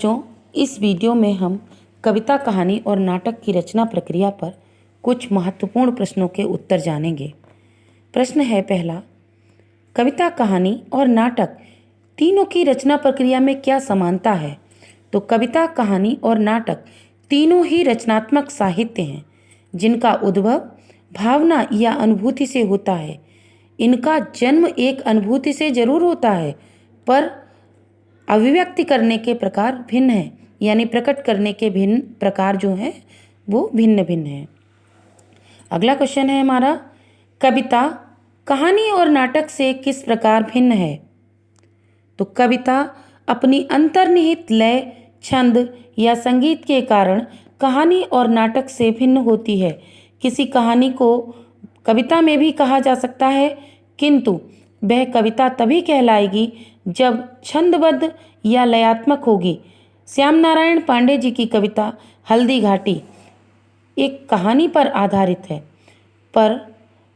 बच्चों, इस वीडियो में हम कविता, कहानी और नाटक की रचना प्रक्रिया पर कुछ महत्वपूर्ण प्रश्नों के उत्तर जानेंगे। प्रश्न है पहला, कविता, कहानी और नाटक तीनों की रचना प्रक्रिया में क्या समानता है? तो कविता, कहानी और नाटक तीनों ही रचनात्मक साहित्य हैं जिनका उद्भव भावना या अनुभूति से होता है। इनका जन्म एक अनुभूति से जरूर होता है, पर अभिव्यक्ति करने के प्रकार भिन्न हैं, यानी प्रकट करने के भिन्न प्रकार जो हैं वो भिन्न भिन्न हैं। अगला क्वेश्चन है हमारा, कविता कहानी और नाटक से किस प्रकार भिन्न है? तो कविता अपनी अंतर्निहित लय, छंद या संगीत के कारण कहानी और नाटक से भिन्न होती है। किसी कहानी को कविता में भी कहा जा सकता है, किंतु वह कविता तभी कहलाएगी जब छंदबद्ध या लयात्मक होगी। श्याम नारायण पांडे जी की कविता हल्दी घाटी एक कहानी पर आधारित है, पर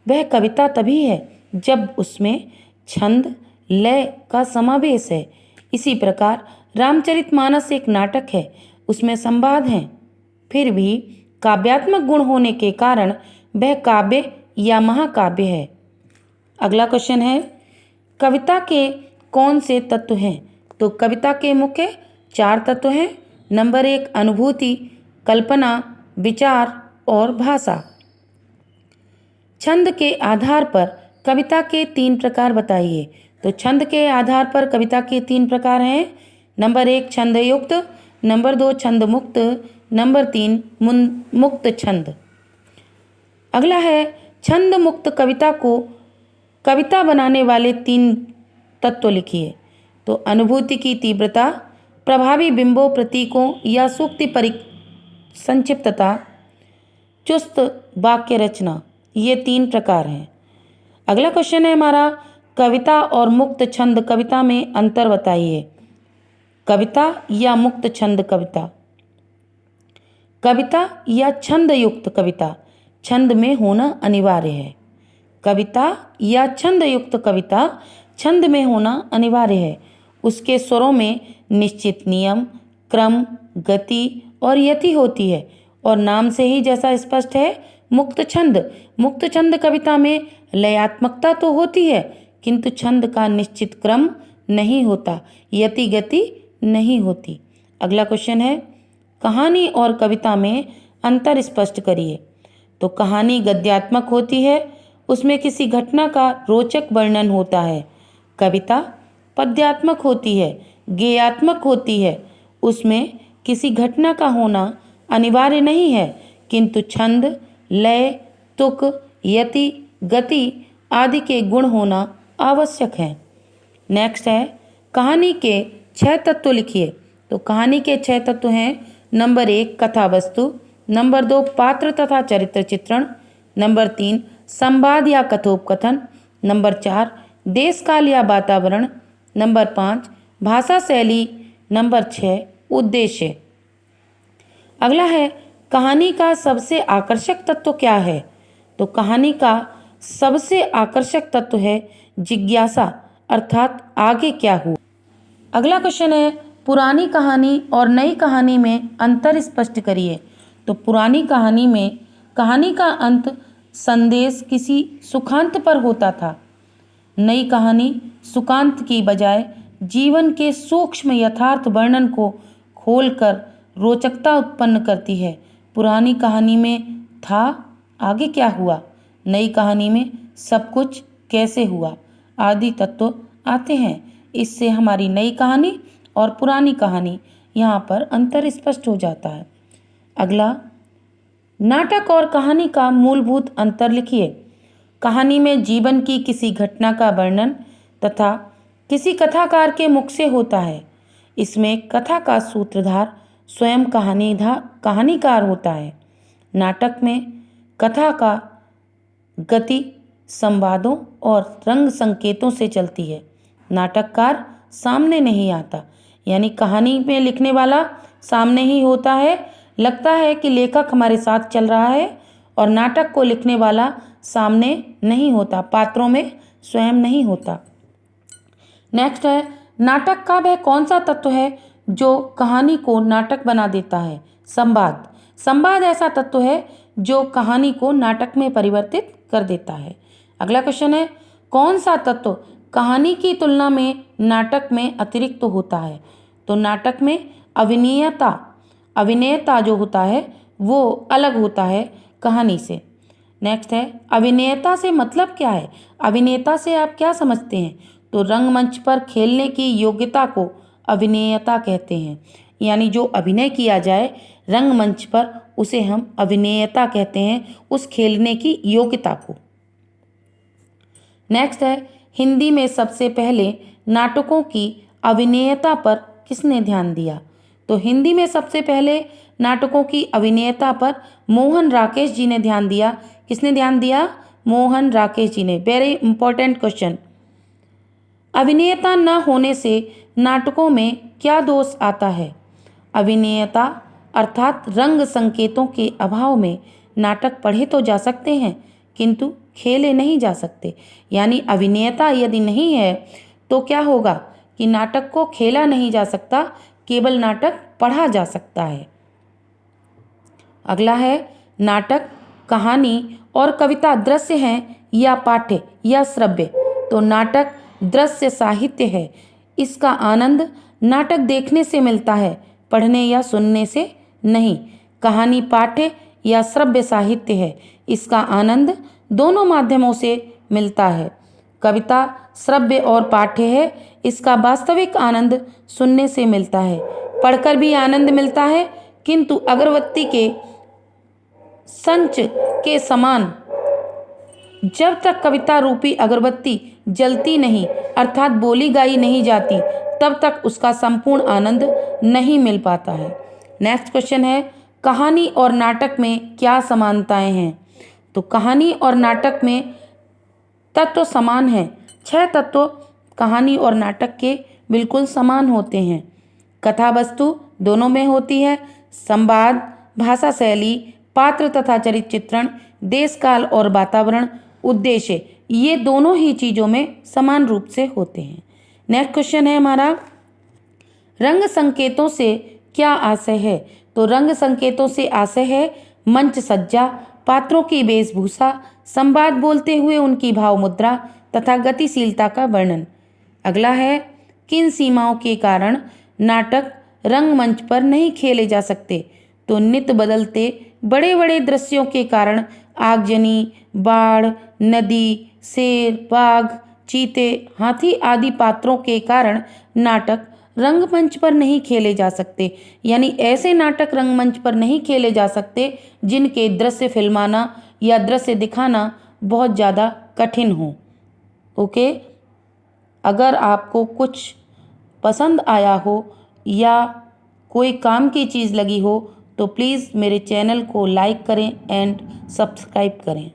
वह कविता तभी है जब उसमें छंद, लय का समावेश है। इसी प्रकार रामचरितमानस एक नाटक है, उसमें संवाद हैं, फिर भी काव्यात्मक गुण होने के कारण वह काव्य या महाकाव्य है। अगला क्वेश्चन है, कविता के कौन से तत्व हैं? तो कविता के मुख्य 4 तत्व हैं। नंबर 1 अनुभूति, कल्पना, विचार और भाषा। छंद के आधार पर कविता के 3 प्रकार बताइए। तो छंद के आधार पर कविता के 3 प्रकार हैं। नंबर 1 छंदयुक्त, नंबर 2 छंद मुक्त, नंबर 3 मुक्त छंद। अगला है, छंद मुक्त कविता को कविता बनाने वाले 3 तत्व लिखिए। तो अनुभूति की तीव्रता, प्रभावी बिंबों, प्रतीकों या सूक्ति संक्षिप्तता, चुस्त वाक्य रचना, ये 3 प्रकार हैं। अगला क्वेश्चन है हमारा, कविता और मुक्त छंद कविता में अंतर बताइए। कविता या मुक्त छंद कविता? कविता या छंद युक्त कविता छंद में होना अनिवार्य है। कविता या छंद युक्त कविता छंद में होना अनिवार्य है। उसके स्वरों में निश्चित नियम, क्रम, गति और यति होती है, और नाम से ही जैसा स्पष्ट है, मुक्त छंद कविता में लयात्मकता तो होती है, किंतु छंद का निश्चित क्रम नहीं होता, यति गति नहीं होती। अगला क्वेश्चन है, कहानी और कविता में अंतर स्पष्ट करिए। तो कहानी गद्यात्मक होती है, उसमें किसी घटना का रोचक वर्णन होता है। कविता पद्यात्मक होती है, गेयात्मक होती है, उसमें किसी घटना का होना अनिवार्य नहीं है, किंतु छंद, लय, तुक, यति, गति आदि के गुण होना आवश्यक है। नेक्स्ट है, कहानी के 6 तत्व लिखिए। तो कहानी के 6 तत्व हैं। नंबर 1 कथा वस्तु, नंबर 2 पात्र तथा चरित्र चित्रण, नंबर 3 संवाद या कथोपकथन, नंबर 4 देश काल या वातावरण, नंबर 5 भाषा शैली, नंबर 6 उद्देश्य। अगला है, कहानी का सबसे आकर्षक तत्व क्या है? तो कहानी का सबसे आकर्षक तत्व है जिज्ञासा, अर्थात आगे क्या हुआ। अगला क्वेश्चन है, पुरानी कहानी और नई कहानी में अंतर स्पष्ट करिए। तो पुरानी कहानी में कहानी का अंत संदेश किसी सुखांत पर होता था। नई कहानी सुखांत की बजाय जीवन के सूक्ष्म यथार्थ वर्णन को खोलकर रोचकता उत्पन्न करती है। पुरानी कहानी में था, आगे क्या हुआ, नई कहानी में सब कुछ कैसे हुआ आदि तत्व आते हैं। इससे हमारी नई कहानी और पुरानी कहानी यहाँ पर अंतर स्पष्ट हो जाता है। अगला, नाटक और कहानी का मूलभूत अंतर लिखिए। कहानी में जीवन की किसी घटना का वर्णन तथा किसी कथाकार के मुख से होता है। इसमें कथा का सूत्रधार स्वयं कहानीकार होता है। नाटक में कथा का गति संवादों और रंग संकेतों से चलती है। नाटककार सामने नहीं आता, यानी कहानी में लिखने वाला सामने ही होता है, लगता है कि लेखक हमारे साथ चल रहा है, और नाटक को लिखने वाला सामने नहीं होता, पात्रों में स्वयं नहीं होता। नेक्स्ट है, नाटक का वह कौन सा तत्व है जो कहानी को नाटक बना देता है? संवाद। संवाद ऐसा तत्व है जो कहानी को नाटक में परिवर्तित कर देता है। अगला क्वेश्चन है, कौन सा तत्व कहानी की तुलना में नाटक में अतिरिक्त होता है? तो नाटक में अभिनेता जो होता है वो अलग होता है कहानी से। नेक्स्ट है, अभिनेता से मतलब क्या है? अभिनेता से आप क्या समझते हैं? तो रंगमंच पर खेलने की योग्यता को अभिनेता कहते हैं। यानी जो अभिनय किया जाए रंगमंच पर उसे हम अभिनेता कहते हैं, उस खेलने की योग्यता को। नेक्स्ट है, हिंदी में सबसे पहले नाटकों की अभिनेयता पर किसने ध्यान दिया? तो हिंदी में सबसे पहले नाटकों की अभिनेयता पर मोहन राकेश जी ने ध्यान दिया। किसने ध्यान दिया? मोहन राकेश जी ने। Very important question. अभिनेता न होने से नाटकों में क्या दोष आता है? अभिनेता अर्थात रंग संकेतों के अभाव में नाटक पढ़े तो जा सकते हैं किंतु खेले नहीं जा सकते। यानी अभिनेता यदि नहीं है तो क्या होगा कि नाटक को खेला नहीं जा सकता, केवल नाटक पढ़ा जा सकता है। अगला है, नाटक, कहानी और कविता दृश्य हैं या पाठ्य या श्रव्य? तो नाटक दृश्य साहित्य है। इसका आनंद नाटक देखने से मिलता है, पढ़ने या सुनने से नहीं। कहानी पाठ्य या श्रव्य साहित्य है। इसका आनंद दोनों माध्यमों से मिलता है। कविता श्रव्य और पाठ्य है। इसका वास्तविक आनंद सुनने से मिलता है, पढ़कर भी आनंद मिलता है किंतु अगरबत्ती के संच के समान जब तक कविता रूपी अगरबत्ती जलती नहीं अर्थात बोली गाई नहीं जाती तब तक उसका संपूर्ण आनंद नहीं मिल पाता है। नेक्स्ट क्वेश्चन है, कहानी और नाटक में क्या समानताएं हैं? तो कहानी और नाटक में तत्व समान हैं। 6 तत्व कहानी और नाटक के बिल्कुल समान होते हैं। कथा वस्तु दोनों में होती है, संवाद, भाषा शैली, पात्र तथा चरित्र चित्रण, देश काल और वातावरण, उद्देश्य, ये दोनों ही चीज़ों में समान रूप से होते हैं। नेक्स्ट क्वेश्चन है हमारा, रंग संकेतों से क्या आशय है? तो रंग संकेतों से आशय है मंच सज्जा, पात्रों की वेशभूषा, संवाद बोलते हुए उनकी भाव मुद्रा तथा गतिशीलता का वर्णन। अगला है, किन सीमाओं के कारण नाटक रंगमंच पर नहीं खेले जा सकते? तो नित्य बदलते बड़े बड़े दृश्यों के कारण आगजनी, बाढ़, नदी, शेर, बाघ, चीते, हाथी आदि पात्रों के कारण नाटक रंगमंच पर नहीं खेले जा सकते। यानी ऐसे नाटक रंगमंच पर नहीं खेले जा सकते जिनके दृश्य फिल्माना या दृश्य दिखाना बहुत ज़्यादा कठिन हो। ओके, अगर आपको कुछ पसंद आया हो या कोई काम की चीज़ लगी हो तो प्लीज़ मेरे चैनल को लाइक करें एंड सब्सक्राइब करें।